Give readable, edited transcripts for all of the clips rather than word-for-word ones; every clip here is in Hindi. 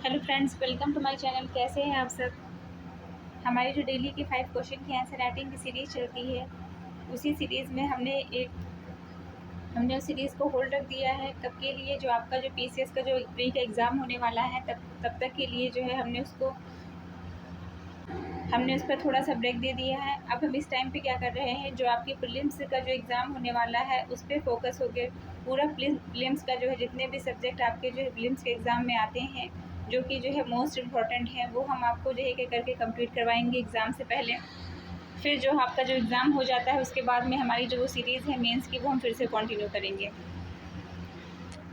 Hello friends, welcome to my channel. कैसे हैं आप सब। हमारी जो डेली की 5 क्वेश्चन की आंसर राइटिंग की सीरीज़ चलती है, उसी सीरीज़ में हमने उस सीरीज़ को होल्ड रख दिया है कब के लिए, जो आपका जो पीसीएस का जो प्री का एग्ज़ाम होने वाला है तब तक के लिए जो है हमने उस पर थोड़ा सा ब्रेक दे दिया है। अब हम इस टाइम पे क्या कर रहे हैं, जो आपकी प्रीलिम्स का जो एग्ज़ाम होने वाला है उस पर फोकस हो गए। पूरा प्रीलिम्स का जो है, जितने भी सब्जेक्ट आपके जो है प्रीलिम्स के एग्ज़ाम में आते हैं, जो कि जो है मोस्ट इम्पॉर्टेंट है, वो हम आपको जो है एक करके कंप्लीट करवाएंगे एग्ज़ाम से पहले। फिर जो आपका जो एग्ज़ाम हो जाता है उसके बाद में हमारी जो वो सीरीज़ है मेंस की, वो हम फिर से कंटिन्यू करेंगे।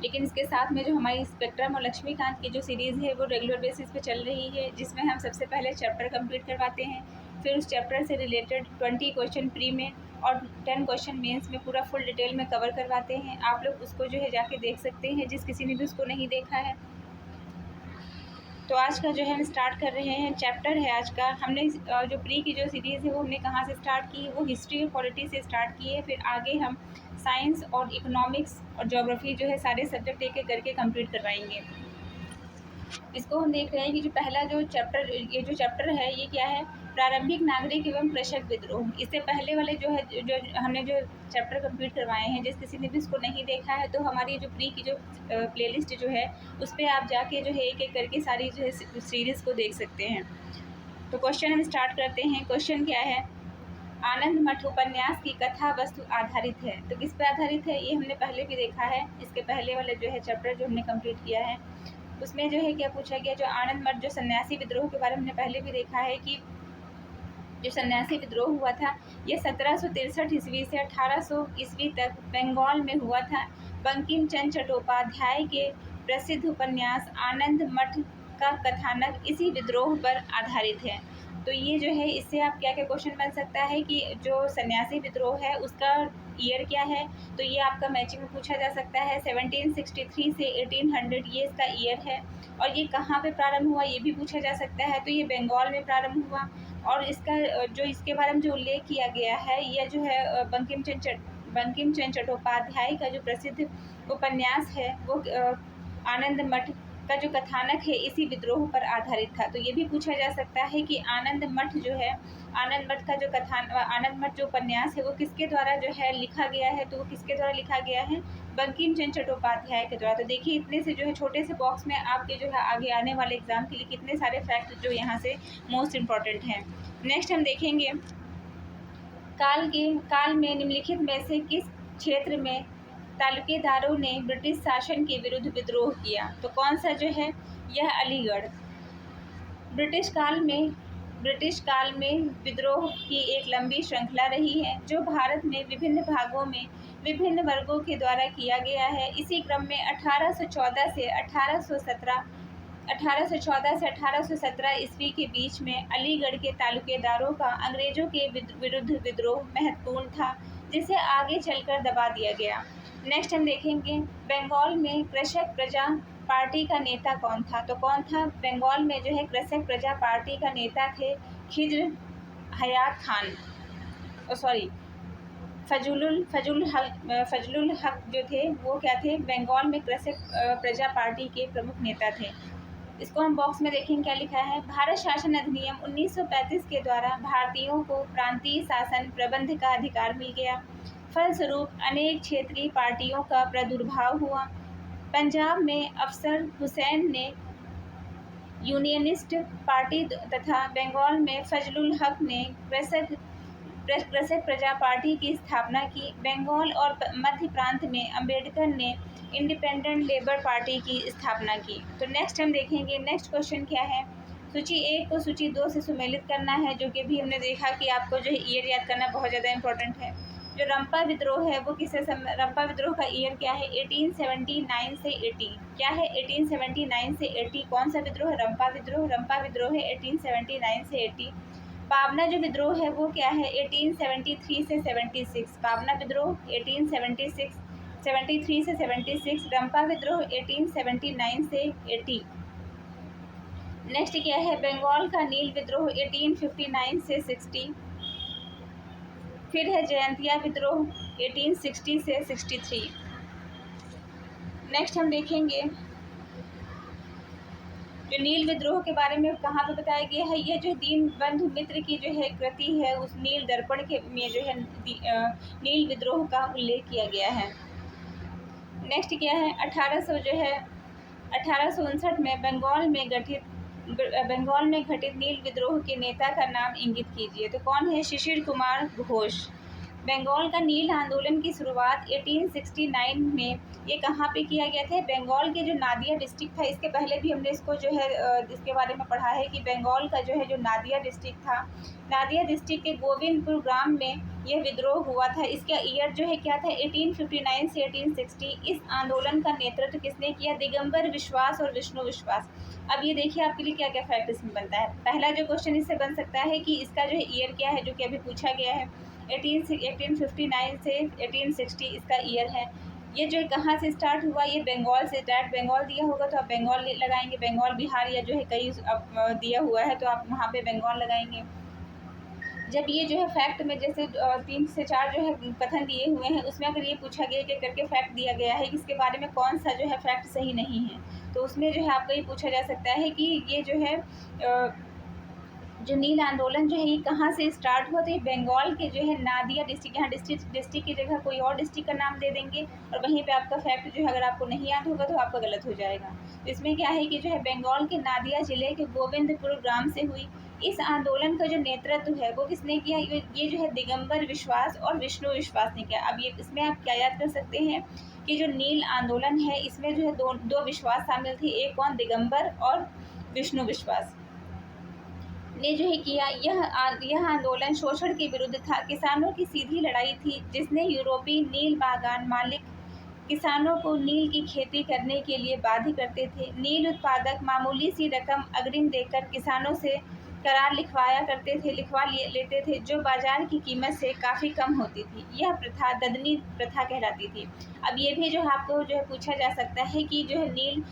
लेकिन इसके साथ में जो हमारी स्पेक्ट्रम और लक्ष्मीकांत की जो सीरीज़ है वो रेगुलर बेसिस पे चल रही है, जिसमें हम सबसे पहले चैप्टर कंप्लीट करवाते हैं। फिर उस चैप्टर से रिलेटेड 20 क्वेश्चन प्री में और 10 क्वेश्चन मेंस में पूरा फुल डिटेल में कवर करवाते हैं। आप लोग उसको जो है जाके देख सकते हैं, जिस किसी ने भी उसको नहीं देखा है। तो आज का जो है हम स्टार्ट कर रहे हैं, चैप्टर है आज का। हमने जो प्री की जो सीरीज़ है वो हमने कहाँ से स्टार्ट की, वो हिस्ट्री और पॉलिटी से स्टार्ट की है। फिर आगे हम साइंस और इकोनॉमिक्स और ज्योग्राफी जो है सारे सब्जेक्ट एक एक करके कंप्लीट करवाएंगे। इसको हम देख रहे हैं कि जो पहला जो चैप्टर, ये जो चैप्टर है ये क्या है, प्रारंभिक नागरिक एवं कृषक विद्रोह। इससे पहले वाले जो है जो हमने जो चैप्टर कंप्लीट करवाए हैं, जिस किसी ने भी इसको नहीं देखा है तो हमारी जो प्री की जो प्लेलिस्ट जो है उस पर आप जाके जो है एक एक करके सारी जो है सीरीज़ को देख सकते हैं। तो क्वेश्चन हम स्टार्ट करते हैं। क्वेश्चन क्या है, आनंद मठ उपन्यास की कथा वस्तु आधारित है। तो किस पे आधारित है, ये हमने पहले भी देखा है। इसके पहले वाले जो है चैप्टर जो हमने कंप्लीट किया है उसमें जो है क्या पूछा गया, जो आनंद मठ जो सन्यासी विद्रोह के बारे में हमने पहले भी देखा है कि जो सन्यासी विद्रोह हुआ था ये 1763 ईस्वी से 1800 ईस्वी तक बंगाल में हुआ था। बंकिम चंद्र चट्टोपाध्याय के प्रसिद्ध उपन्यास आनंद मठ का कथानक इसी विद्रोह पर आधारित है। तो ये जो है, इससे आप क्या क्या क्वेश्चन बन सकता है कि जो सन्यासी विद्रोह है उसका ईयर क्या है, तो ये आपका मैचिंग में पूछा जा सकता है। 1763 से 1800 ये इसका ईयर है। और ये कहाँ पे प्रारंभ हुआ ये भी पूछा जा सकता है, तो ये बंगाल में प्रारंभ हुआ। और इसका जो इसके बारे में जो उल्लेख किया गया है, यह जो है बंकिम चंद्र चट्टोपाध्याय का जो प्रसिद्ध उपन्यास है वो आनंद मठ का जो कथानक है इसी विद्रोह पर आधारित था। तो ये भी पूछा जा सकता है कि आनंद मठ जो है, आनंद मठ का जो आनंद मठ जो उपन्यास है वो किसके द्वारा जो है लिखा गया है, तो वो किसके द्वारा लिखा गया है, बंकिम चंद्र चट्टोपाध्याय के द्वारा। तो देखिए, इतने से जो है छोटे से बॉक्स में आपके जो है आगे आने वाले एग्जाम के लिए कितने सारे फैक्ट जो यहाँ से मोस्ट इम्पॉर्टेंट हैं। नेक्स्ट हम देखेंगे, काल में निम्नलिखित में से किस क्षेत्र में तालुकेदारों ने ब्रिटिश शासन के विरुद्ध विद्रोह किया। तो कौन सा जो है, यह अलीगढ़। ब्रिटिश काल में विद्रोह की एक लंबी श्रृंखला रही है, जो भारत में विभिन्न भागों में विभिन्न वर्गों के द्वारा किया गया है। इसी क्रम में 1814 से 1817 ईस्वी के बीच में अलीगढ़ के तालुकेदारों का अंग्रेजों के विरुद्ध विद्रोह महत्वपूर्ण था, जिसे आगे चलकर दबा दिया गया। नेक्स्ट हम देखेंगे, बंगाल में कृषक प्रजा पार्टी का नेता कौन था। तो कौन था, बंगाल में जो है कृषक प्रजा पार्टी का नेता थे खिज्र हयात खान, फजलुल हक जो थे वो क्या थे, बंगाल में कृषक प्रजा पार्टी के प्रमुख नेता थे। इसको हम बॉक्स में देखेंगे क्या लिखा है, भारत शासन अधिनियम 1935 के द्वारा भारतीयों को प्रांतीय शासन प्रबंध का अधिकार मिल गया। फलस्वरूप अनेक क्षेत्रीय पार्टियों का प्रादुर्भाव हुआ। पंजाब में अफसर हुसैन ने यूनियनिस्ट पार्टी तथा बंगाल में फजलुल हक ने कृषक प्रजा पार्टी की स्थापना की। बंगाल और मध्य प्रांत में अंबेडकर ने इंडिपेंडेंट लेबर पार्टी की स्थापना की। तो नेक्स्ट हम देखेंगे, नेक्स्ट क्वेश्चन क्या है, सूची 1 को सूची 2 से सुमेलित करना है, जो कि भी हमने देखा कि आपको जो है ईयर याद करना बहुत ज़्यादा इंपॉर्टेंट है। जो रंपा विद्रोह है वो रंपा विद्रोह का ईयर क्या है, 1879 से 80। क्या है, 1879 से 80। कौन सा विद्रोह है, रंपा विद्रोह है 1879 से 80। पावना जो विद्रोह है वो क्या है, 1873 से 76। पावना विद्रोह 1873 से 76। रंपा विद्रोह 1879 से 80। नेक्स्ट क्या है, बंगाल का नील विद्रोह 1859 से 60। फिर है जयंतिया विद्रोह 1860 से 63। नेक्स्ट हम देखेंगे, जो नील विद्रोह के बारे में कहाँ पे बताया गया है, ये जो दीनबंधु मित्र की जो है कृति है, उस नील दर्पण के में जो है नील विद्रोह का उल्लेख किया गया है। नेक्स्ट क्या है, 1859 में बंगाल में घटित नील विद्रोह के नेता का नाम इंगित कीजिए। तो कौन है, शिशिर कुमार घोष। बंगाल का नील आंदोलन की शुरुआत 1869 में ये कहाँ पे किया गया था, बंगाल के जो नादिया डिस्ट्रिक्ट था, इसके पहले भी हमने इसको जो है इसके बारे में पढ़ा है कि बंगाल का जो है जो नादिया डिस्ट्रिक्ट था, नादिया डिस्ट्रिक्ट के गोविंदपुर ग्राम में यह विद्रोह हुआ था। इसका ईयर जो है क्या था, 1859 से 1860। इस आंदोलन का नेतृत्व किसने किया, दिगंबर विश्वास और विष्णु विश्वास। अब ये देखिए आपके लिए क्या क्या फैक्ट इसमें बनता है। पहला जो क्वेश्चन इससे बन सकता है कि इसका जो है ईयर क्या है, जो कि अभी पूछा गया है, 1859 से 1860 इसका ईयर है। ये जो कहाँ से स्टार्ट हुआ, ये बंगाल से, डायरेक्ट बंगाल दिया होगा तो आप बंगाल लगाएंगे, बंगाल बिहार या जो है कहीं दिया हुआ है तो आप वहाँ पे बंगाल लगाएंगे। जब ये जो है फैक्ट में जैसे 3 से 4 जो है कथन दिए हुए हैं, उसमें अगर ये पूछा गया कि करके फैक्ट दिया गया है कि इसके बारे में कौन सा जो है फैक्ट सही नहीं है, तो उसमें जो है आपको ये पूछा जा सकता है कि ये जो है जो नील आंदोलन जो है ये कहाँ से स्टार्ट हुआ, तो ये बंगाल के जो है नादिया डिस्ट्रिक्ट, यहाँ डिस्ट्रिक्ट की जगह कोई और डिस्ट्रिक्ट का नाम दे देंगे और वहीं पे आपका फैक्ट जो है अगर आपको नहीं याद होगा तो आपका गलत हो जाएगा। तो इसमें क्या है कि जो है बंगाल के नादिया जिले के गोविंदपुर ग्राम से हुई। इस आंदोलन का जो नेतृत्व है वो किसने किया, ये जो है दिगंबर विश्वास और विष्णु विश्वास ने किया। अब ये इसमें आप क्या याद कर सकते हैं कि जो नील आंदोलन है इसमें जो है दो विश्वास शामिल थे, एक कौन, दिगंबर और विष्णु विश्वास ने जो है किया। यह आंदोलन शोषण के विरुद्ध था, किसानों की सीधी लड़ाई थी जिसने यूरोपीय नील बागान मालिक किसानों को नील की खेती करने के लिए बाध्य करते थे। नील उत्पादक मामूली सी रकम अग्रिम देकर किसानों से करार लिखवा लेते थे, जो बाजार की कीमत से काफ़ी कम होती थी। यह प्रथा ददनी प्रथा कहलाती थी। अब ये भी जो है आपको जो है पूछा जा सकता है कि जो है नील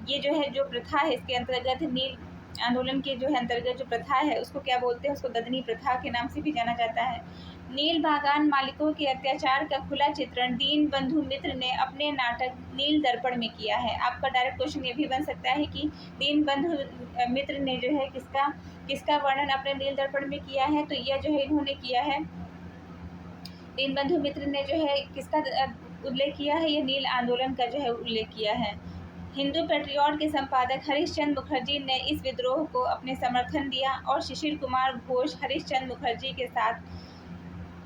ये जो है जो प्रथा है इसके अंतर्गत नील आंदोलन के जो है अंतर्गत जो प्रथा है उसको क्या बोलते हैं, उसको ददनी प्रथा के नाम से भी जाना जाता है। नील बागान मालिकों के अत्याचार का खुला चित्रण दीनबंधु मित्र ने अपने नाटक नील दर्पण में किया है। आपका डायरेक्ट क्वेश्चन ये भी बन सकता है कि दीनबंधु मित्र ने जो है किसका वर्णन अपने नील दर्पण में किया है, तो यह जो है इन्होंने किया है, दीनबंधु मित्र ने जो है किसका उल्लेख किया है, ये नील आंदोलन का जो है उल्लेख किया है। हिंदू पेट्रियट के संपादक हरीशचंद्र मुखर्जी ने इस विद्रोह को अपने समर्थन दिया और शिशिर कुमार घोष हरीशचंद्र मुखर्जी के साथ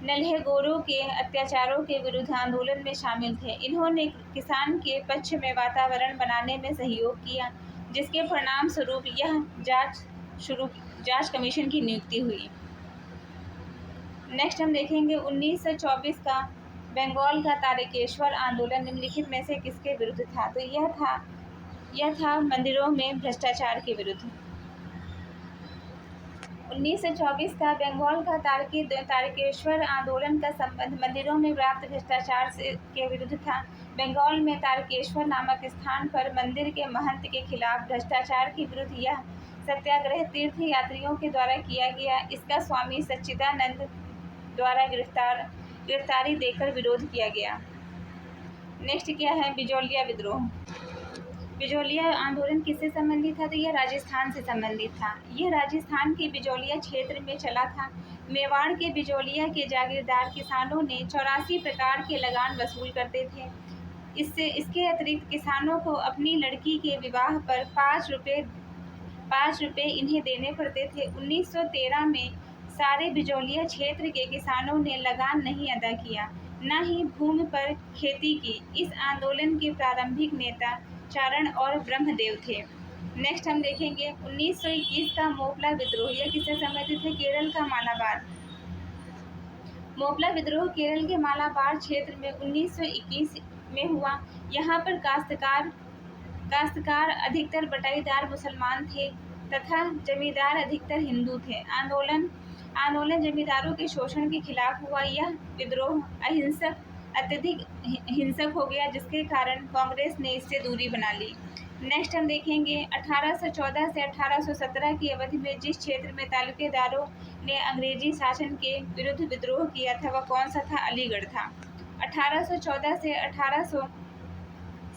नल्हेगोरों के अत्याचारों के विरुद्ध आंदोलन में शामिल थे। इन्होंने किसान के पक्ष में वातावरण बनाने में सहयोग किया, जिसके परिणाम स्वरूप यह जांच कमीशन की नियुक्ति हुई। नेक्स्ट हम देखेंगे 1924 का बंगाल का तारकेश्वर आंदोलन निम्नलिखित में से किसके विरुद्ध था, तो यह था मंदिरों में भ्रष्टाचार के विरुद्ध। 1924 का बंगाल का तारकेश्वर आंदोलन का संबंध मंदिरों में व्याप्त भ्रष्टाचार के विरुद्ध था। बंगाल में तारकेश्वर नामक स्थान पर मंदिर के महंत के खिलाफ भ्रष्टाचार के विरुद्ध यह सत्याग्रह तीर्थ यात्रियों के द्वारा किया गया। इसका स्वामी सच्चिदानंद द्वारा गिरफ्तारी देकर विरोध किया गया। नेक्स्ट क्या है, बिजौलिया विद्रोह। बिजौलिया आंदोलन किससे संबंधित था, तो यह राजस्थान से संबंधित था। यह राजस्थान के बिजौलिया क्षेत्र में चला था। मेवाड़ के बिजौलिया के जागीरदार किसानों ने 84 प्रकार के लगान वसूल करते थे। इसके अतिरिक्त किसानों को अपनी लड़की के विवाह पर 5 रुपये इन्हें देने पड़ते थे। 1913 में सारे बिजौलिया क्षेत्र के किसानों ने लगान नहीं अदा किया, न ही भूमि पर खेती की। इस आंदोलन के प्रारंभिक नेता चारण और ब्रह्मदेव थे। नेक्स्ट हम देखेंगे 1921 का मोपला विद्रोह। यह किससे संबंधित है, केरल का मालाबार। मोपला विद्रोह केरल के मालाबार क्षेत्र में 1921 में हुआ। यहाँ पर काश्तकार अधिकतर बटाईदार मुसलमान थे तथा जमींदार अधिकतर हिंदू थे। आंदोलन जमींदारों के शोषण के खिलाफ हुआ। यह विद्रोह अत्यधिक हिंसक हो गया, जिसके कारण कांग्रेस ने इससे दूरी बना ली। नेक्स्ट हम देखेंगे 1814 से 1817 की अवधि में जिस क्षेत्र में तालुकेदारों ने अंग्रेजी शासन के विरुद्ध विद्रोह किया था वह कौन सा था, अलीगढ़ था। 1814 से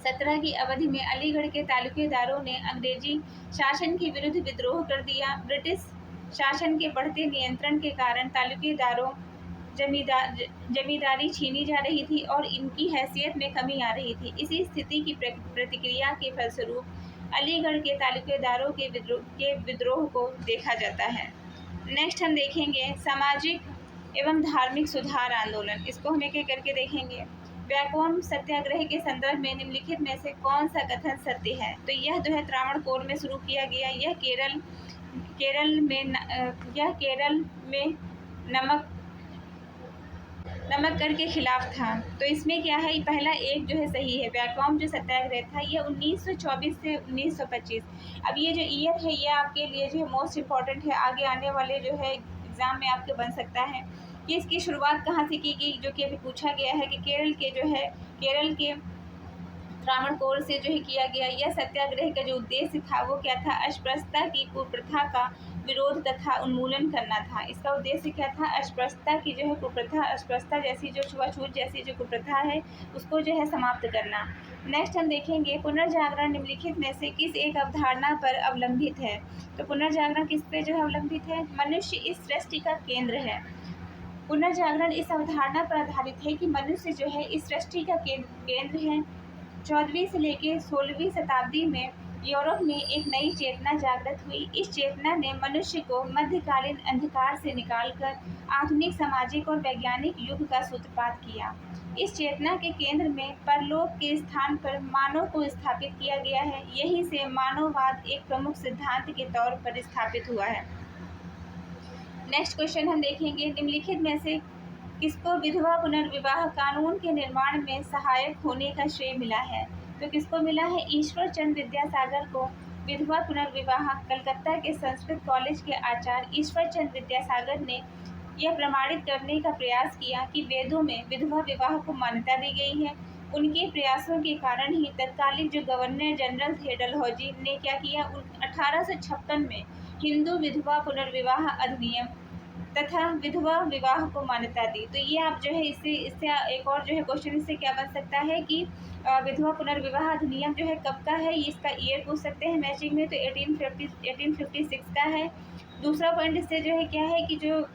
17 की अवधि में अलीगढ़ के तालुकेदारों ने अंग्रेजी शासन के विरुद्ध विद्रोह कर दिया। ब्रिटिश शासन के बढ़ते नियंत्रण के कारण तालुकेदारों जमींदारी छीनी जा रही थी और इनकी हैसियत में कमी आ रही थी। इसी स्थिति की प्रतिक्रिया के फलस्वरूप अलीगढ़ के तालुकेदारों के विद्रोह को देखा जाता है। नेक्स्ट हम देखेंगे सामाजिक एवं धार्मिक सुधार आंदोलन। इसको हम एक एक करके देखेंगे। वैकोम सत्याग्रह के संदर्भ में निम्नलिखित में से कौन सा कथन सत्य है? तो यह जो है त्रावणकोर में शुरू किया गया। यह केरल में नमक कर के खिलाफ था। तो इसमें क्या है, पहला एक जो है सही है। वैकोम जो सत्याग्रह था ये 1924 से 1925। अब ये जो ईयर है ये आपके लिए जो है मोस्ट इम्पॉर्टेंट है, आगे आने वाले जो है एग्ज़ाम में आपके बन सकता है कि इसकी शुरुआत कहाँ से की गई, जो कि अभी पूछा गया है कि केरल के त्रावणकोर से जो है किया गया। यह सत्याग्रह का जो उद्देश्य था वो क्या था? अस्पृश्यता की कुप्रथा का विरोध तथा उन्मूलन करना था। इसका उद्देश्य क्या था? अस्पृश्यता की जो है कुप्रथा, अस्पृश्यता जैसी जो छुआछूत जैसी जो कुप्रथा है उसको जो है समाप्त करना। नेक्स्ट हम देखेंगे पुनर्जागरण निम्नलिखित में से किस एक अवधारणा पर अवलंबित है? तो पुनर्जागरण किस पे जो है अवलंबित है? मनुष्य इस सृष्टि का केंद्र है। पुनर्जागरण इस अवधारणा पर आधारित है कि मनुष्य जो है इस सृष्टि का केंद्र है। 14वीं से लेकर 16वीं शताब्दी में यूरोप में एक नई चेतना जागृत हुई। इस चेतना ने मनुष्य को मध्यकालीन अंधकार से निकालकर आधुनिक सामाजिक और वैज्ञानिक युग का सूत्रपात किया। इस चेतना के केंद्र में परलोक के स्थान पर मानव को स्थापित किया गया है। यहीं से मानववाद एक प्रमुख सिद्धांत के तौर पर स्थापित हुआ है। नेक्स्ट क्वेश्चन हम देखेंगे निम्नलिखित में से किसको विधवा पुनर्विवाह कानून के निर्माण में सहायक होने का श्रेय मिला है? तो किसको मिला है? ईश्वर चंद्र विद्यासागर को विधवा पुनर्विवाह कलकत्ता के संस्कृत कॉलेज के आचार्य ईश्वर चंद्र विद्यासागर ने यह प्रमाणित करने का प्रयास किया कि वेदों में विधवा विवाह को मान्यता दी गई है। उनके प्रयासों के कारण ही तत्कालीन जो गवर्नर जनरल थे डलहौजी ने क्या किया, 1856 में हिंदू विधवा पुनर्विवाह अधिनियम तथा विधवा विवाह को मान्यता दी। तो ये आप जो है इससे एक और जो है क्वेश्चन इससे क्या बन सकता है कि विधवा पुनर्विवाह अधिनियम जो है कब का है, इसका ईयर पूछ सकते हैं मैचिंग में। तो 1856 का है। दूसरा पॉइंट इससे जो है क्या है कि जो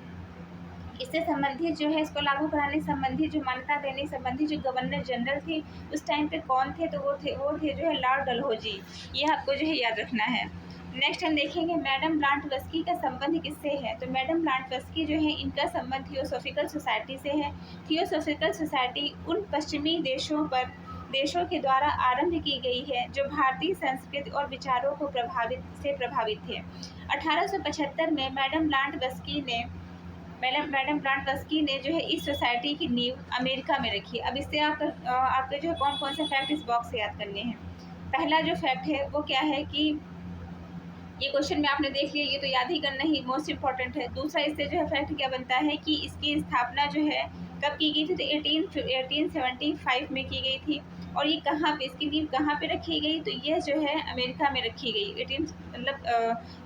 इससे संबंधित जो है इसको लागू कराने संबंधी जो मान्यता देने संबंधी जो गवर्नर जनरल थे उस टाइम पे कौन थे? तो वो थे जो है लॉर्ड डलहौजी। ये आपको जो है याद रखना है। नेक्स्ट हम देखेंगे मैडम ब्लांटवस्की का संबंध किससे है? तो मैडम ब्लांटवस्की जो है इनका संबंध थियोसॉफिकल सोसाइटी से है। थियोसॉफिकल सोसाइटी उन पश्चिमी देशों के द्वारा आरंभ की गई है जो भारतीय संस्कृति और विचारों को प्रभावित थे। 1875 में मैडम ब्लांटवस्की ने जो है इस सोसाइटी की नींव अमेरिका में रखी। अब इससे आपके जो है कौन कौन से फैक्ट इस बॉक्स से याद करने हैं। पहला जो फैक्ट है वो क्या है कि ये क्वेश्चन में आपने देख लिया, ये तो याद ही करना ही मोस्ट इम्पॉर्टेंट है। दूसरा इससे जो है फैक्ट क्या बनता है कि इसकी स्थापना जो है कब की गई थी? तो 1875 में की गई थी। और ये कहाँ पे, इसकी नींव कहाँ पे रखी गई? तो ये जो है अमेरिका में रखी गई।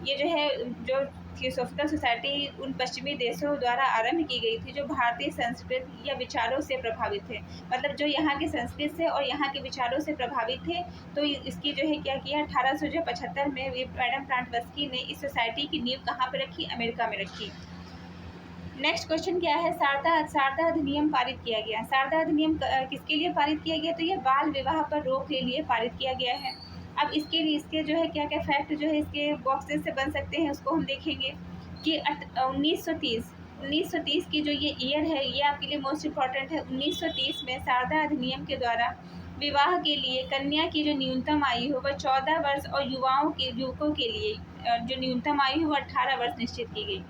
ये जो है जो थियोसॉफिकल सोसाइटी उन पश्चिमी देशों द्वारा आरंभ की गई थी जो भारतीय संस्कृति या विचारों से प्रभावित थे। मतलब जो यहाँ की संस्कृति से और यहाँ के विचारों से प्रभावित थे। तो इसकी जो है क्या किया, 1875 में मैडम ब्लांटवस्की ने इस सोसाइटी की नींव कहाँ पर रखी? अमेरिका में रखी। नेक्स्ट क्वेश्चन क्या है? शारदा अधिनियम पारित किया गया। शारदा अधिनियम किसके लिए पारित किया गया? तो ये बाल विवाह पर रोक के लिए पारित किया गया है। अब इसके जो है क्या क्या फैक्ट जो है इसके बॉक्सेस से बन सकते हैं उसको हम देखेंगे कि 1930 की जो ये ईयर है ये आपके लिए मोस्ट इम्पॉर्टेंट है। 1930 में शारदा अधिनियम के द्वारा विवाह के लिए कन्या की जो न्यूनतम आयु हो वह 14 वर्ष और युवकों के लिए जो न्यूनतम आयु हो 18 वर्ष निश्चित की गई।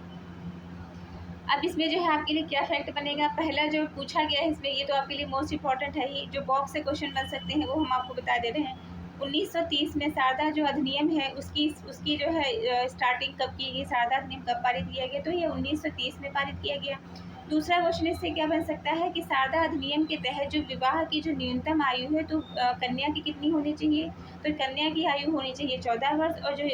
अब इसमें जो है आपके लिए क्या फैक्ट बनेगा? पहला जो पूछा गया है इसमें, ये तो आपके लिए मोस्ट इम्पॉर्टेंट है ही। जो बॉक्स से क्वेश्चन बन सकते हैं वो हम आपको बता दे रहे हैं। 1930 में शारदा जो अधिनियम है उसकी जो है स्टार्टिंग कब की गई? शारदा अधिनियम कब पारित किया गया? तो ये 1930 में पारित किया गया। दूसरा क्वेश्चन इससे क्या बन सकता है कि शारदा अधिनियम के तहत जो विवाह की जो न्यूनतम आयु है तो कन्या की कितनी होनी चाहिए, तो कन्या की आयु होनी चाहिए 14 वर्ष और जो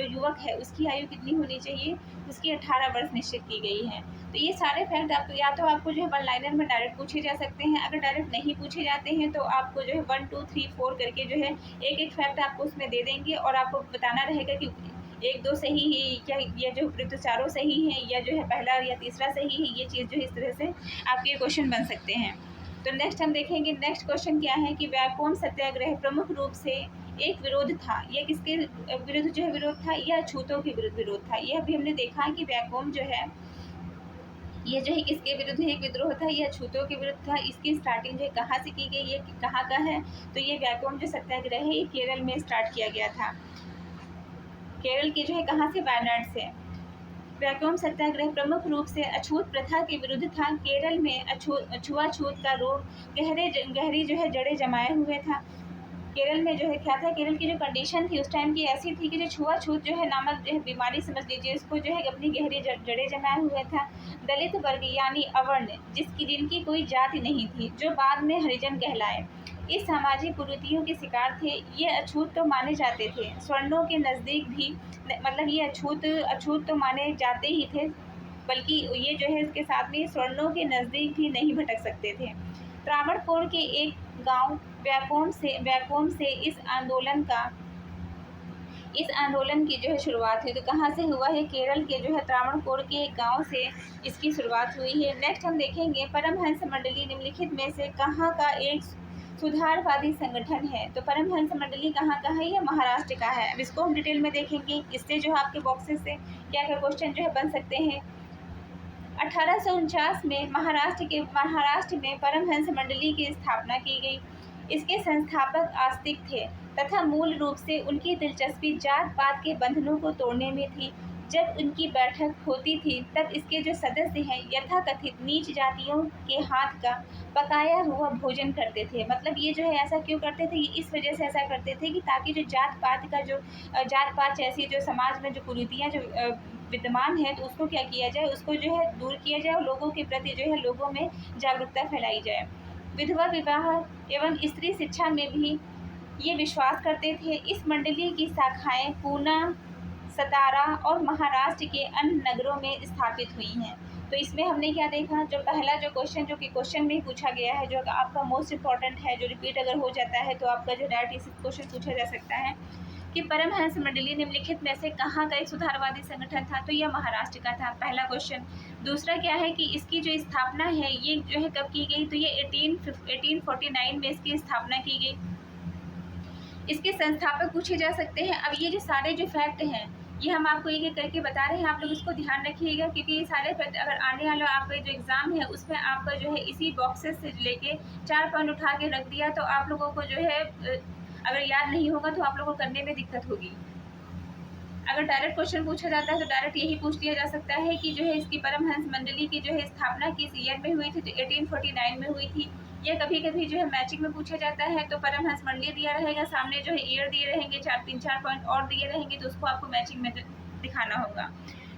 युवक है उसकी आयु कितनी होनी चाहिए, उसकी 18 वर्ष निश्चित की गई है। तो ये सारे फैक्ट आप या तो आपको जो है वन लाइनर में डायरेक्ट पूछे जा सकते हैं, अगर डायरेक्ट नहीं पूछे जाते हैं तो आपको जो है 1 2 3 4 करके जो है एक एक फैक्ट आपको उसमें दे देंगे और आपको बताना रहेगा कि 1 2 सही है क्या, या जो उपयुक्त चारों सही हैं, या जो है पहला या तीसरा सही है। ये चीज़ जो है इस तरह से आपके क्वेश्चन बन सकते हैं। तो नेक्स्ट हम देखेंगे, नेक्स्ट क्वेश्चन क्या है कि व्याकोम सत्याग्रह प्रमुख रूप से एक विरोध था। यह किसके विरुद्ध जो है विरोध था, यह अछूतों के विरुद्ध विरोध था। यह भी हमने देखा कि व्याकोम जो है ये जो है किसके विरुद्ध एक विद्रोह था, यह अछूतों के विरुद्ध था। इसकी स्टार्टिंग जो है कहाँ से की गई, ये कहाँ का है, तो ये व्याकोम जो सत्याग्रह है ये केरल में स्टार्ट किया गया था। केरल के जो है कहाँ से, वायनाड से। व्याकोम सत्याग्रह प्रमुख रूप से अछूत प्रथा के विरुद्ध था। केरल में छुआछूत का रोग गहरी जो है जड़ें जमाए हुए था। केरल में जो है क्या था, केरल की जो कंडीशन थी उस टाइम की ऐसी थी कि जो छुआछूत जो है नामक जो है बीमारी समझ लीजिए, इसको जो है अपनी गहरी जड़ें जमाए हुए था। दलित वर्ग यानी अवर्ण, जिनकी कोई जाति नहीं थी, जो बाद में हरिजन कहलाए, इस सामाजिक कुरीतियों के शिकार थे। ये अछूत तो माने जाते थे, स्वर्णों के नज़दीक भी, मतलब ये अछूत तो माने जाते ही थे, बल्कि ये जो है इसके साथ में स्वर्णों के नज़दीक भी नहीं भटक सकते थे। त्रावणकोर के एक गांव व्याकोम से इस आंदोलन की जो है शुरुआत हुई। तो कहाँ से हुआ है, केरल के जो है त्रावणकोर के एक गांव से इसकी शुरुआत हुई है। नेक्स्ट हम देखेंगे परमहंस मंडली निम्नलिखित में से कहाँ का एक सुधारवादी संगठन है। तो परमहंस मंडली कहाँ का है, यह महाराष्ट्र का है। अब इसको हम डिटेल में देखेंगे, इससे जो है आपके बॉक्सेस से क्या क्या क्वेश्चन जो है बन सकते हैं। 1849 में महाराष्ट्र में परमहंस मंडली की स्थापना की गई। इसके संस्थापक आस्तिक थे तथा मूल रूप से उनकी दिलचस्पी जात पात के बंधनों को तोड़ने में थी। जब उनकी बैठक होती थी तब इसके जो सदस्य हैं यथाकथित नीच जातियों के हाथ का पकाया हुआ भोजन करते थे। मतलब ये जो है ऐसा क्यों करते थे, इस वजह से ऐसा करते थे कि ताकि जो जात पात जैसी जो समाज में जो कुरीतियाँ जो विद्यमान है, तो उसको क्या किया जाए, उसको जो है दूर किया जाए और लोगों के प्रति जो है लोगों में जागरूकता फैलाई जाए। विधवा विवाह एवं स्त्री शिक्षा में भी ये विश्वास करते थे। इस मंडली की शाखाएं पूना, सतारा और महाराष्ट्र के अन्य नगरों में स्थापित हुई हैं। तो इसमें हमने क्या देखा, जो पहला जो क्वेश्चन जो कि क्वेश्चन में पूछा गया है, जो आपका मोस्ट इंपॉर्टेंट है, जो रिपीट अगर हो जाता है तो आपका जो डायरेक्ट इस क्वेश्चन पूछा जा सकता है कि परमहंस मंडली निम्नलिखित में से कहाँ का एक सुधारवादी संगठन था, तो यह महाराष्ट्र का था, पहला क्वेश्चन। दूसरा क्या है कि इसकी जो स्थापना है ये जो है कब की गई, तो ये 1849 में इसकी स्थापना की गई। इसके संस्थापक पूछे जा सकते हैं। अब ये जो सारे जो फैक्ट हैं ये हम आपको एक एक करके बता रहे हैं, आप लोग इसको ध्यान रखिएगा, क्योंकि ये सारे फैक्ट अगर आने वाला आपका जो एग्ज़ाम है उसमें आपका जो है इसी बॉक्सेस से लेके 4 पॉइंट उठा के रख दिया, तो आप लोगों को जो है अगर याद नहीं होगा तो आप लोगों को करने में दिक्कत होगी। अगर डायरेक्ट क्वेश्चन पूछा जाता है तो डायरेक्ट यही पूछ लिया जा सकता है कि जो है इसकी परमहंस मंडली की जो है स्थापना किस ईयर में हुई थी, तो 1849 में हुई थी। या कभी कभी जो है मैचिंग में पूछा जाता है तो परमहंस मंडली दिया रहेगा, सामने जो है ईयर दिए रहेंगे, 3-4 पॉइंट और दिए रहेंगे, तो उसको आपको मैचिंग में दिखाना होगा।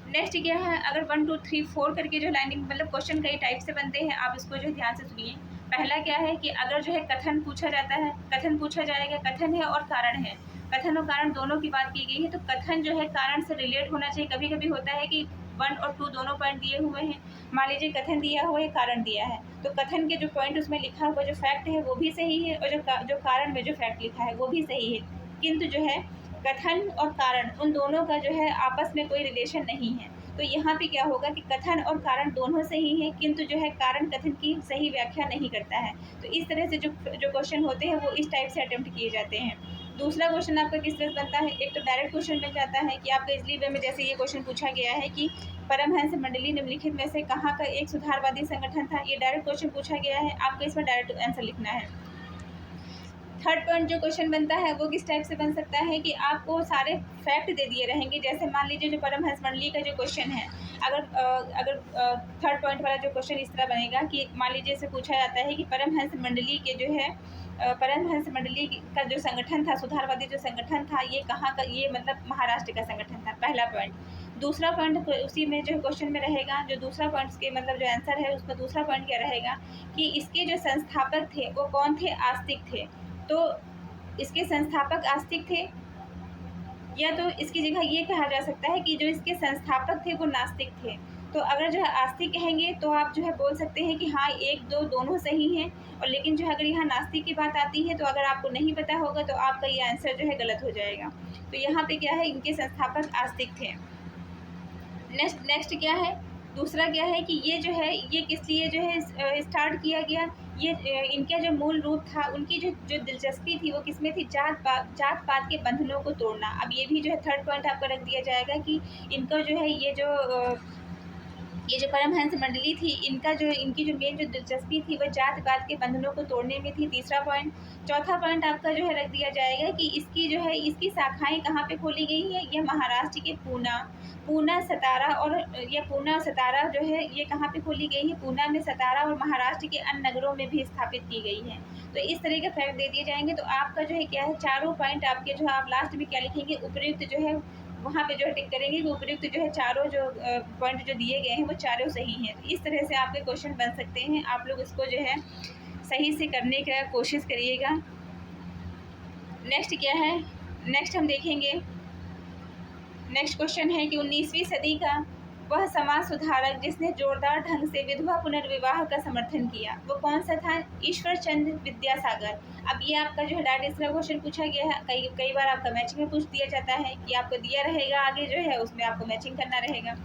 नेक्स्ट क्या है, अगर 1 2 3 4 करके जो लाइनिंग मतलब क्वेश्चन कई टाइप से बनते हैं, आप इसको जो ध्यान से सुनिए। पहला क्या है कि अगर जो है कथन पूछा जाता है, कथन पूछा जाएगा, कथन है और कारण है, कथन और कारण दोनों की बात की गई है, तो कथन जो है कारण से रिलेट होना चाहिए। कभी कभी होता है कि 1 और 2 दोनों पॉइंट दिए हुए हैं, मान लीजिए कथन दिया हुआ है, कारण दिया है, तो कथन के जो पॉइंट उसमें लिखा हुआ जो फैक्ट है वो भी सही है और जो कारण में जो फैक्ट लिखा है वो भी सही है, किंतु जो है कथन और कारण उन दोनों का जो है आपस में कोई रिलेशन नहीं है। तो यहाँ पे क्या होगा कि कथन और कारण दोनों सही है, किंतु जो है कारण कथन की सही व्याख्या नहीं करता है। तो इस तरह से जो क्वेश्चन होते हैं वो इस टाइप से अटेम्प्ट किए जाते हैं। दूसरा क्वेश्चन आपका किस तरह बनता है, एक तो डायरेक्ट क्वेश्चन बन जाता है कि आपका इजली वे में जैसे ये क्वेश्चन पूछा गया है कि परमहंस मंडली निम्नलिखित में से कहाँ का एक सुधारवादी संगठन था, ये डायरेक्ट क्वेश्चन पूछा गया है, आपको इसमें डायरेक्ट आंसर लिखना है। थर्ड पॉइंट जो क्वेश्चन बनता है वो किस टाइप से बन सकता है कि आपको सारे फैक्ट दे दिए रहेंगे। जैसे मान लीजिए जो परमहंस मंडली का जो क्वेश्चन है, अगर थर्ड पॉइंट वाला जो क्वेश्चन इस तरह बनेगा कि मान लीजिए से पूछा जाता है कि परमहंस मंडली के जो है परमहंस मंडली का जो संगठन था, सुधारवादी जो संगठन था, ये कहाँ का, ये मतलब महाराष्ट्र का संगठन था, पहला पॉइंट। दूसरा पॉइंट उसी में जो क्वेश्चन में रहेगा, जो दूसरा पॉइंट के मतलब जो आंसर है उसका दूसरा पॉइंट क्या रहेगा कि इसके जो संस्थापक थे वो कौन थे, आस्तिक थे। तो इसके संस्थापक आस्तिक थे, या तो इसकी जगह ये कहा जा सकता है कि जो इसके संस्थापक थे वो नास्तिक थे। तो अगर जो है आस्तिक कहेंगे तो आप जो है बोल सकते हैं कि हाँ एक दो दोनों सही हैं, और लेकिन जो है अगर यहाँ नास्तिक की बात आती है तो अगर आपको नहीं पता होगा तो आपका ये आंसर जो है गलत हो जाएगा। तो यहाँ पे क्या है, इनके संस्थापक आस्तिक थे। नेक्स्ट क्या है, दूसरा क्या है कि ये जो है ये किस लिए जो है स्टार्ट किया गया, ये इनका जो मूल रूप था, उनकी जो दिलचस्पी थी वो किसमें थी, जात पात के बंधनों को तोड़ना। अब ये भी जो है थर्ड पॉइंट आपको रख दिया जाएगा कि इनका जो है ये जो परमहंस मंडली थी, इनकी जो मेन जो दिलचस्पी थी वो जात पात के बंधनों को तोड़ने में थी, तीसरा पॉइंट। चौथा पॉइंट आपका जो है रख दिया जाएगा कि इसकी शाखाएं कहाँ पे खोली गई हैं, यह महाराष्ट्र के पूना सतारा और यह पूना सतारा जो है ये कहाँ पे खोली गई है, पूना में, सतारा और महाराष्ट्र के अन्य नगरों में भी स्थापित की गई है। तो इस तरह के फैक्ट दे दिए जाएंगे। तो आपका जो है क्या है, चारों पॉइंट आपके जो है आप लास्ट में क्या लिखेंगे, उपयुक्त जो है वहाँ पे जो है टिक करेंगे कि उपयुक्त जो है चारों जो पॉइंट जो दिए गए हैं वो चारों सही हैं। तो इस तरह से आपके क्वेश्चन बन सकते हैं, आप लोग इसको जो है सही से करने का कोशिश करिएगा। नेक्स्ट क्या है, नेक्स्ट हम देखेंगे, नेक्स्ट क्वेश्चन है कि 19वीं सदी का वह समाज सुधारक जिसने जोरदार ढंग से विधवा पुनर्विवाह का समर्थन किया वो कौन सा था, ईश्वर चंद्र विद्यासागर। अब ये आपका जो है डायरेक्ट इसका क्वेश्चन पूछा गया है, कई बार आपका मैचिंग में पूछ दिया जाता है कि आपको दिया रहेगा आगे जो है उसमें आपको मैचिंग करना रहेगा।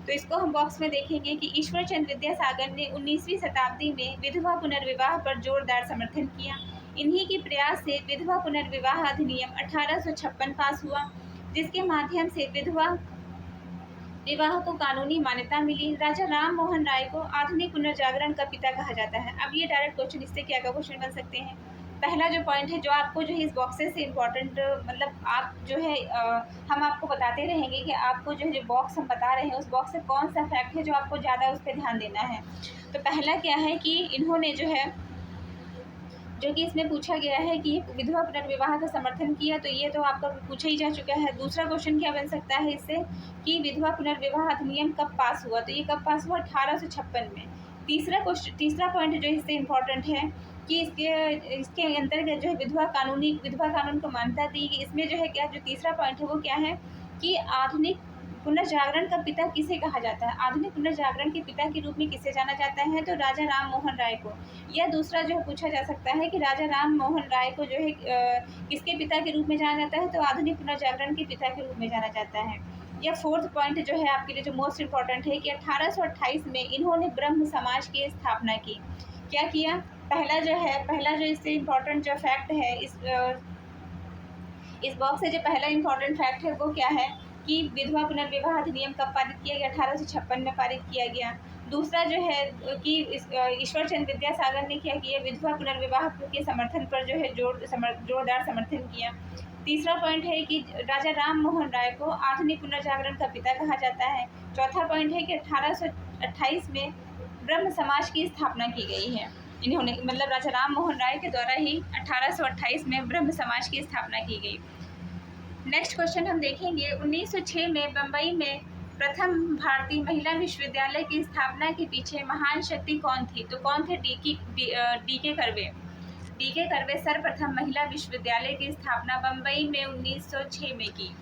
तो इसको हम बॉक्स में देखेंगे कि ईश्वर चंद्र विद्यासागर ने 19वीं शताब्दी में विधवा पुनर्विवाह पर जोरदार समर्थन किया। इन्हीं के प्रयास से विधवा पुनर्विवाह अधिनियम 1856 पास हुआ, जिसके माध्यम से विधवा विवाह को कानूनी मान्यता मिली। राजा राम मोहन राय को आधुनिक पुनर्जागरण का पिता कहा जाता है। अब ये डायरेक्ट क्वेश्चन इससे क्या क्या क्वेश्चन बन सकते हैं। पहला जो पॉइंट है जो आपको जो है इस बॉक्सेस से इम्पोर्टेंट मतलब आप जो है हम आपको बताते रहेंगे कि आपको जो है जो बॉक्स हम बता रहे हैं उस बॉक्स से कौन सा फैक्ट है जो आपको ज़्यादा उस पर ध्यान देना है। तो पहला क्या है कि इन्होंने जो है जो कि इसमें पूछा गया है कि विधवा पुनर्विवाह का समर्थन किया, तो ये तो आपका पूछा ही जा चुका है। दूसरा क्वेश्चन क्या बन सकता है इससे कि विधवा पुनर्विवाह अधिनियम कब पास हुआ, तो ये कब पास हुआ, 1856 में। तीसरा पॉइंट जो इससे इम्पोर्टेंट है कि इसके अंतर्गत जो है विधवा कानून को मान्यता दी गई। इसमें जो है क्या जो तीसरा पॉइंट है वो क्या है कि आधुनिक पुनर्जागरण का पिता किसे कहा जाता है, आधुनिक पुनर्जागरण के पिता के रूप में किसे जाना जाता है, तो राजा राम मोहन राय को। या दूसरा जो है पूछा जा सकता है कि राजा राम मोहन राय को जो है किसके पिता के रूप में जाना जाता है, तो आधुनिक पुनर्जागरण के पिता के रूप में जाना जाता है। या फोर्थ पॉइंट जो है आपके लिए जो मोस्ट इम्पॉर्टेंट है कि 1828 में इन्होंने ब्रह्म समाज की स्थापना की। क्या किया, पहला जो इससे इम्पोर्टेंट जो फैक्ट है इस बॉक्स से जो पहला इम्पोर्टेंट फैक्ट है वो क्या है कि विधवा पुनर्विवाह अधिनियम कब पारित किया गया, 1856 में पारित किया गया। दूसरा जो है कि ईश्वर चंद्र विद्यासागर ने क्या किया, विधवा पुनर्विवाह के समर्थन पर जो है जोरदार समर्थन किया। तीसरा पॉइंट है कि राजा राम मोहन राय को आधुनिक पुनर्जागरण का पिता कहा जाता है। चौथा पॉइंट है कि 1828 में ब्रह्म समाज की स्थापना की गई है। इन्होंने मतलब राजा राम मोहन राय के द्वारा ही 1828 में ब्रह्म समाज की स्थापना की गई। नेक्स्ट क्वेश्चन हम देखेंगे, 1906 में बम्बई में प्रथम भारतीय महिला विश्वविद्यालय की स्थापना के पीछे महान शक्ति कौन थी, तो कौन थे, डी के कर्वे सर्वप्रथम महिला विश्वविद्यालय की स्थापना बम्बई में 1906 में की।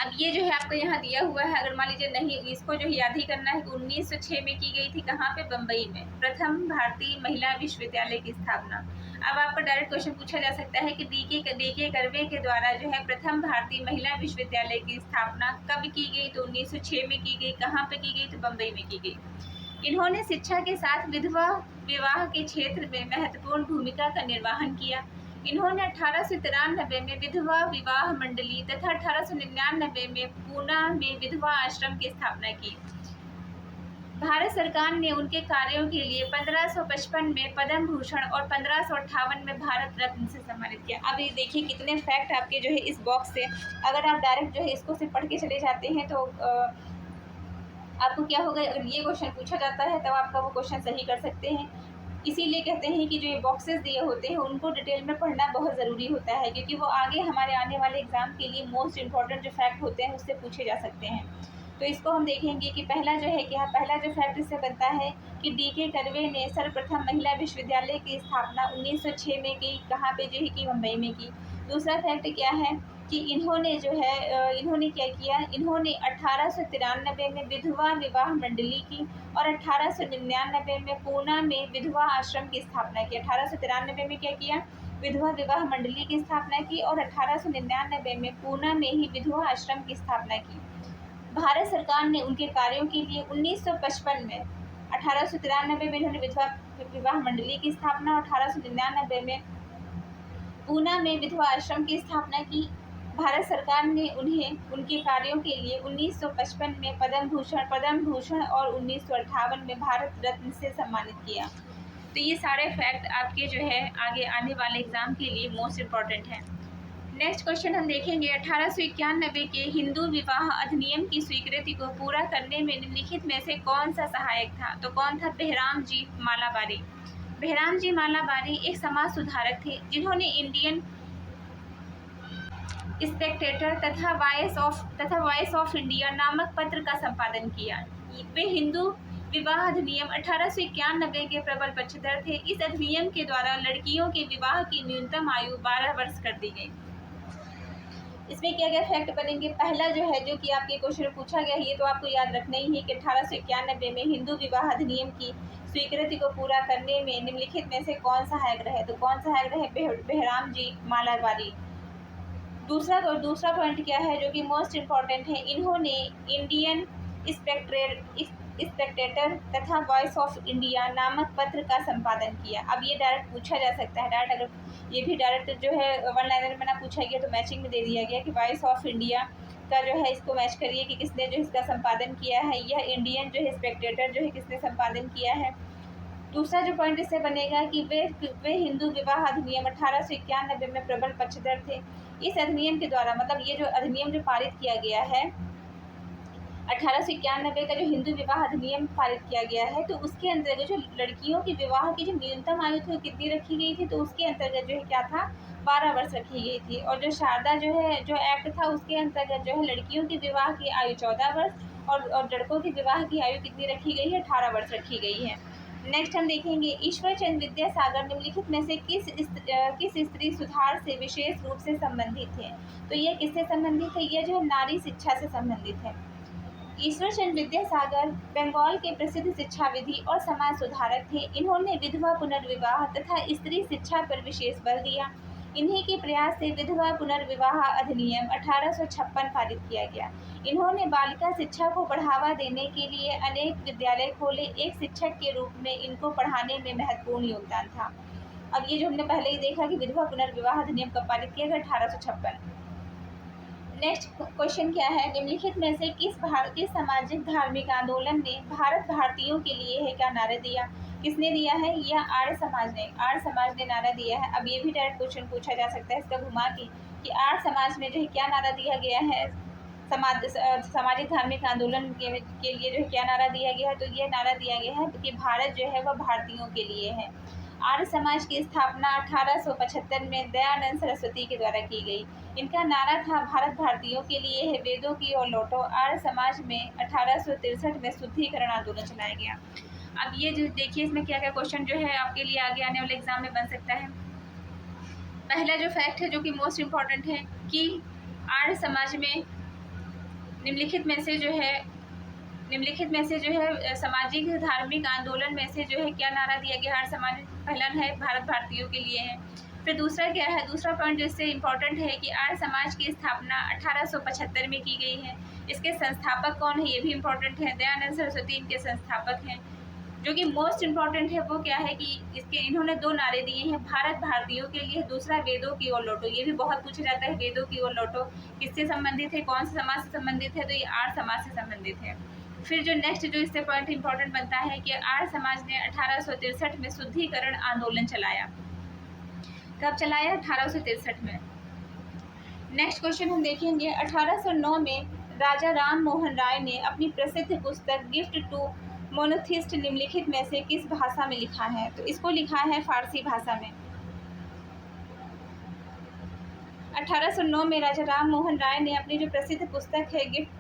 अब ये जो है आपको यहाँ दिया हुआ है, अगर मान लीजिए नहीं इसको जो याद ही करना है कि 1906 में की गई थी, कहाँ पे, बम्बई में, प्रथम भारतीय महिला विश्वविद्यालय की स्थापना। अब आपको डायरेक्ट क्वेश्चन पूछा जा सकता है कि डी के कर्वे के द्वारा जो है प्रथम भारतीय महिला विश्वविद्यालय की स्थापना कब की गई, तो 1906 में की गई। कहाँ पे की गई, तो बम्बई में की गई। इन्होंने शिक्षा के साथ विधवा विवाह के क्षेत्र में महत्वपूर्ण भूमिका का निर्वहन किया। इन्होंने 1893 में विधवा विवाह मंडली तथा 1899 में पूना में विधवा आश्रम की स्थापना की। भारत सरकार ने उनके कार्यों के लिए 1555 में पद्म भूषण और 1558 में भारत रत्न से सम्मानित किया। अब ये देखिए कितने फैक्ट आपके जो है इस बॉक्स से, अगर आप डायरेक्ट जो है इसको से पढ़ के चले जाते हैं तो आपको क्या होगा, अगर ये क्वेश्चन पूछा जाता है तब आपका वो क्वेश्चन सही कर सकते हैं। इसीलिए कहते हैं कि जो ये बॉक्सेस दिए होते हैं उनको डिटेल में पढ़ना बहुत ज़रूरी होता है, क्योंकि वो आगे हमारे आने वाले एग्ज़ाम के लिए मोस्ट इम्पॉर्टेंट जो फैक्ट होते हैं उससे पूछे जा सकते हैं। तो इसको हम देखेंगे कि पहला जो है क्या, पहला जो फैक्ट इससे बनता है कि डी.के. कर्वे ने सर्वप्रथम महिला विश्वविद्यालय की स्थापना 1906 में की, कहाँ पे जो है कि मुंबई में की। दूसरा फैक्ट क्या है कि इन्होंने जो है इन्होंने क्या किया, इन्होंने 1893 में विधवा विवाह मंडली की और 1899 में पूना में विधवा आश्रम की स्थापना की। 1893 में क्या किया, विधवा विवाह मंडली की स्थापना की और 1899 में पूना में ही विधवा आश्रम की स्थापना की। भारत सरकार ने उनके कार्यों के लिए 1955 में 1893 में इन्होंने विधवा विवाह मंडली की स्थापना और 1899 में पूना में विधवा आश्रम की स्थापना की। भारत सरकार ने उन्हें उनके कार्यों के लिए 1955 में पद्म भूषण और 1958 में भारत रत्न से सम्मानित किया। तो ये सारे फैक्ट आपके जो है आगे आने वाले एग्जाम के लिए मोस्ट इम्पॉर्टेंट हैं। नेक्स्ट क्वेश्चन हम देखेंगे, 1891 के हिंदू विवाह अधिनियम की स्वीकृति को पूरा करने में निम्नलिखित में से कौन सा सहायक था? तो कौन था? बेहराम जी मालाबारी। बेहराम जी मालाबारी एक समाज सुधारक थे जिन्होंने इंडियन स्पेक्टेटर तथा वॉइस ऑफ इंडिया नामक पत्र का संपादन किया। वे हिंदू विवाह अधिनियम 1891 के प्रबल पक्षधर थे। इस अधिनियम के द्वारा लड़कियों के विवाह की न्यूनतम आयु 12 वर्ष कर दी गई। इसमें क्या क्या फैक्ट बनेंगे? पहला जो है, जो कि आपके क्वेश्चन में पूछा गया है, ये तो आपको याद रखना ही है कि 1891 में हिंदू विवाह अधिनियम की स्वीकृति को पूरा करने में निम्नलिखित में से कौन सहायक रहे? तो कौन सहायक रहे? बेहराम जी मालाबारी। दूसरा पॉइंट क्या है जो कि मोस्ट इम्पॉर्टेंट है, इन्होंने इंडियन स्पेक्टेटर तथा वॉइस ऑफ इंडिया नामक पत्र का संपादन किया। अब ये डायरेक्ट पूछा जा सकता है, डायरेक्ट अगर ये भी डायरेक्ट जो है वन लाइनर में ना पूछा गया तो मैचिंग में दे दिया गया कि वॉइस ऑफ इंडिया का जो है इसको मैच करिए कि किसने जो इसका संपादन किया है। यह इंडियन जो है स्पेक्टेटर जो है किसने संपादन किया है। दूसरा जो पॉइंट इससे बनेगा कि वे हिंदू विवाह अधिनियम 1891 में प्रबल पक्षधर थे। इस अधिनियम के द्वारा, मतलब ये जो अधिनियम जो पारित किया गया है 1891 का जो हिंदू विवाह अधिनियम पारित किया गया है, तो उसके अंतर्गत जो लड़कियों की विवाह की जो न्यूनतम आयु थी वो कितनी रखी गई थी? तो उसके अंतर्गत जो है क्या था, 12 वर्ष रखी गई थी। और जो शारदा जो है जो एक्ट था उसके अंतर्गत जो है लड़कियों की विवाह की आयु 14 वर्ष और लड़कों की विवाह की आयु कितनी रखी गई है? 18 वर्ष रखी गई है। नेक्स्ट हम देखेंगे, ईश्वर चंद्र विद्यासागर निम्नलिखित में से किस स्त्री सुधार से विशेष रूप से संबंधित है? तो ये किससे संबंधित है? ये जो नारी शिक्षा से संबंधित है। ईश्वर चंद्र विद्यासागर बंगाल के प्रसिद्ध शिक्षाविदी और समाज सुधारक थे। इन्होंने विधवा पुनर्विवाह तथा स्त्री शिक्षा पर विशेष बल दिया। इन्हीं के प्रयास से विधवा पुनर्विवाह अधिनियम 1856 पारित किया गया। इन्होंने बालिका शिक्षा को बढ़ावा देने के लिए अनेक विद्यालय खोले। एक शिक्षक के रूप में इनको पढ़ाने में महत्वपूर्ण योगदान था। अब ये जो हमने पहले ही देखा कि विधवा पुनर्विवाह अधिनियम कब पारित किया गया? 1856। नेक्स्ट क्वेश्चन क्या है, निम्नलिखित में से किस भारतीय सामाजिक धार्मिक आंदोलन ने भारत भारतीयों के लिए है क्या नारा दिया? किसने दिया है? यह आर्य समाज ने नारा दिया है। अब ये भी डायरेक्ट क्वेश्चन पूछा जा सकता है इसका घुमा के कि आर्य समाज में जो है क्या नारा दिया गया है? सामाजिक धार्मिक आंदोलन के लिए जो है क्या नारा दिया गया है? तो ये नारा दिया गया है कि भारत जो है वह भारतीयों के लिए है। आर्य समाज की स्थापना 1875 में दयानंद सरस्वती के द्वारा की गई। इनका नारा था भारत भारतीयों के लिए है, वेदों की ओर लौटो। आर्य समाज में 1863 में शुद्धिकरण आंदोलन चलाया गया। अब ये जो देखिए इसमें क्या क्या क्वेश्चन जो है आपके लिए आगे आने वाले एग्जाम में बन सकता है। पहला जो फैक्ट है जो कि मोस्ट इम्पॉर्टेंट है कि आर्य समाज में निम्नलिखित में से जो है सामाजिक धार्मिक आंदोलन में से जो है क्या नारा दिया गया? आर्य समाज पहला है भारत भारतीयों के लिए है। फिर दूसरा क्या है? दूसरा पॉइंट जिससे इम्पोर्टेंट है कि आर्य समाज की स्थापना 1875 में की गई है। इसके संस्थापक कौन है? ये भी इम्पोर्टेंट है। दयानंद सरस्वती इनके संस्थापक हैं। जो कि मोस्ट इम्पॉर्टेंट है वो क्या है कि इन्होंने 2 नारे दिए हैं, भारत भारतीयों के लिए, दूसरा वेदों की ओर लौटो। ये भी बहुत पूछा जाता है, वेदों की ओर लौटो किससे संबंधित है, कौन से समाज से संबंधित है? तो ये आर्य समाज से संबंधित है। फिर जो नेक्स्ट जो इससे पॉइंट इम्पोर्टेंट बनता है कि आर्य समाज ने 1863 में शुद्धिकरण आंदोलन चलाया। कब चलाया? 1863 में। नेक्स्ट क्वेश्चन हम देखेंगे, 1809 में राजा राम मोहन राय ने अपनी प्रसिद्ध पुस्तक गिफ्ट टू मोनोथिस्ट निम्नलिखित में से किस भाषा में लिखा है? तो इसको लिखा है फारसी भाषा में। 1809 में राजा राम मोहन राय ने अपनी जो प्रसिद्ध पुस्तक है गिफ्ट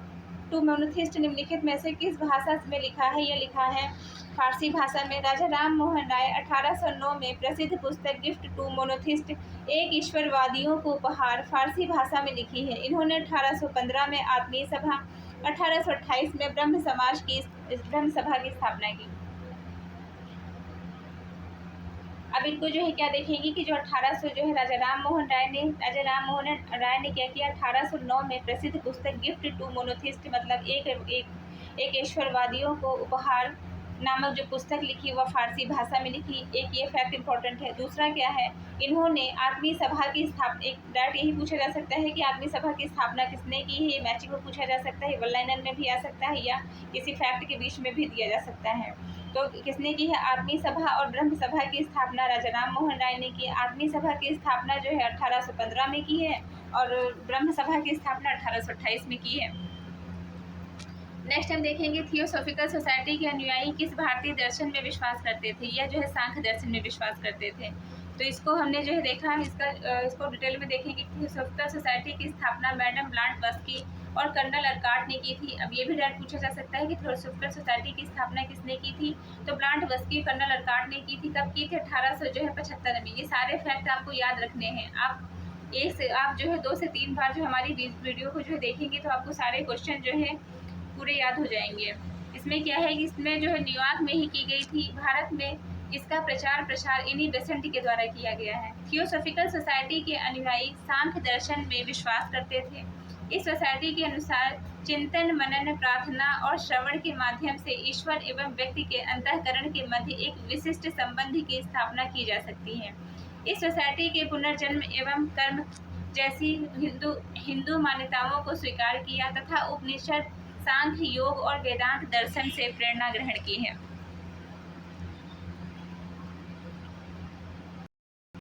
टू मोनोथिस्ट निम्नलिखित में से किस भाषा में लिखा है? यह लिखा है फारसी भाषा में। राजा राम मोहन राय 1809 में प्रसिद्ध पुस्तक गिफ्ट टू मोनोथिस्ट एक ईश्वरवादियों को उपहार फारसी भाषा में लिखी है। इन्होंने 1815 में आत्मीय सभा, 1828 में ब्रह्म सभा की स्थापना की। अब इनको जो है क्या देखेंगे कि जो 1800 जो है राजा राम मोहन राय ने क्या किया, 1809 में प्रसिद्ध पुस्तक गिफ्ट टू मोनोथिस्ट मतलब एक ईश्वरवादियों को उपहार नामक जो पुस्तक लिखी वह फारसी भाषा में लिखी। एक ये फैक्ट इंपॉर्टेंट है। दूसरा क्या है, इन्होंने आत्मीय सभा की स्थापना, एक डायरेक्ट यही पूछा जा सकता है कि आत्मीय सभा की स्थापना किसने की है, ये मैचिंग में पूछा जा सकता है, वन लाइनर में भी आ सकता है या किसी फैक्ट के बीच में भी दिया जा सकता है। तो किसने की है? आत्मीय सभा और ब्रह्म सभा की स्थापना राजा राम मोहन राय ने की। आत्मीय सभा की स्थापना जो है 1815 में की है और ब्रह्म सभा की स्थापना 1828 में की है। नेक्स्ट हम देखेंगे थियोसॉफिकल सोसाइटी के अनुयायी किस भारतीय दर्शन में विश्वास करते थे? यह जो है सांख्य दर्शन में विश्वास करते थे। तो इसको हमने जो है देखा, इसको डिटेल में देखेंगे। थियोसॉफिकल सोसाइटी की स्थापना मैडम ब्लांटवस्की और कर्नल अर्काट ने की थी। अब ये भी डायरेक्ट पूछा जा सकता है कि थियोसॉफिकल सोसाइटी की स्थापना किसने की थी? तो ब्लांटवस्की कर्नल अर्काट ने की थी। कब की थी? 1875 में। ये सारे फैक्ट आपको याद रखने हैं। आप जो है 2 से 3 बार जो हमारी वीडियो को जो है देखेंगे तो आपको सारे क्वेश्चन जो है पूरे याद हो जाएंगे। इसमें क्या है कि इसमें जो है न्यूयॉर्क में ही की गई थी। भारत में इसका प्रचार प्रसार इन्हीं बेसेंट के द्वारा किया गया है। थियोसॉफिकल सोसाइटी के अनुयायी सांख्य दर्शन में विश्वास करते थे। इस सोसाइटी के अनुसार चिंतन, मनन, प्रार्थना और श्रवण के माध्यम से ईश्वर एवं व्यक्ति के अंतःकरण के मध्य एक विशिष्ट संबंध की स्थापना की जा सकती है। इस सोसाइटी के पुनर्जन्म एवं कर्म जैसी हिंदू मान्यताओं को स्वीकार किया तथा उपनिषद, सांख्य, योग और वेदांत दर्शन से प्रेरणा ग्रहण की है।